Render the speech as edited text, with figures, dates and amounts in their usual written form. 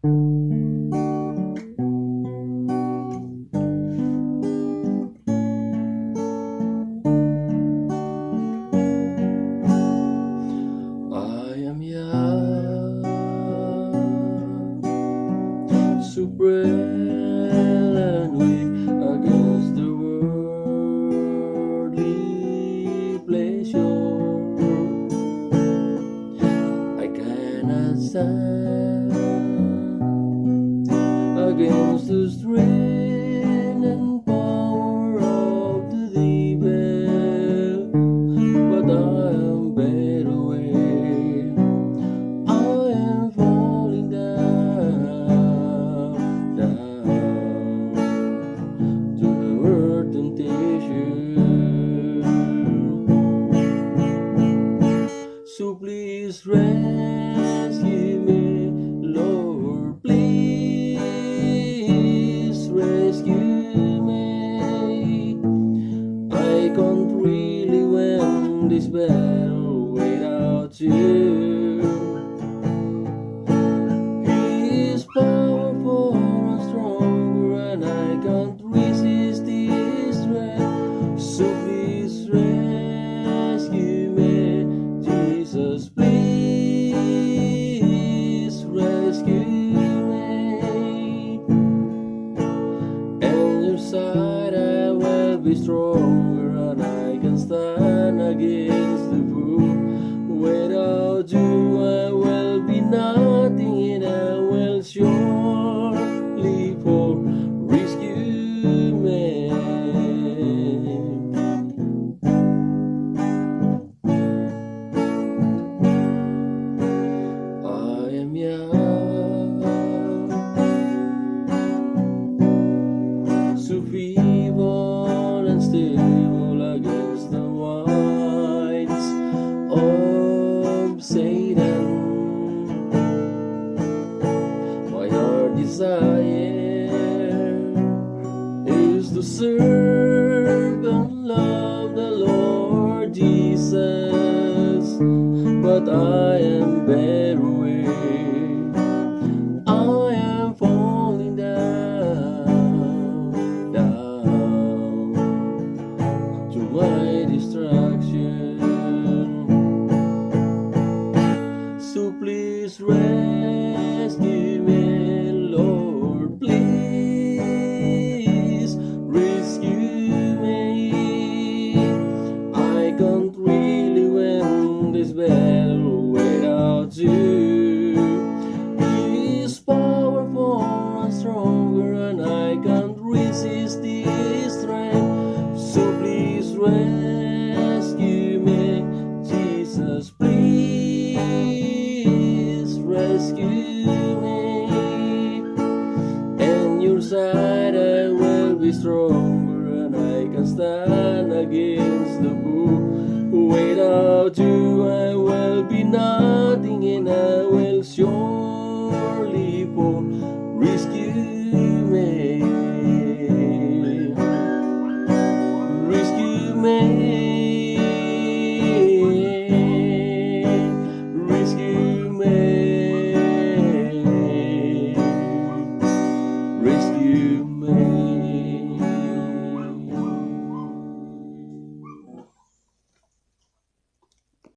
I am young, so frail and weak against the worldly pleasure. I cannot stand against the strength and power of the devil, but I am better away. I am falling down to the world temptation. So please rescue me, Lord, please rescue me. I can't really win this battle without you. He is powerful and stronger, and I can't resist his strength. So please rescue me, Jesus, please rescue me. And your side I will be stronger, and I can stand against the fool. Without you I will be nothing, and I will surely fall. Rescue me. I am young, so feeble and stable against the winds of Satan. My heart desire is to serve and love the Lord Jesus, but I am better away. I am falling down to my destruction. So please rescue me, Lord, please rescue me. I can't really win this battle without you. He is powerful and stronger, and I can't resist his strength. So please rescue me, Jesus, please rescue me. And your side I will be stronger, and I can stand again.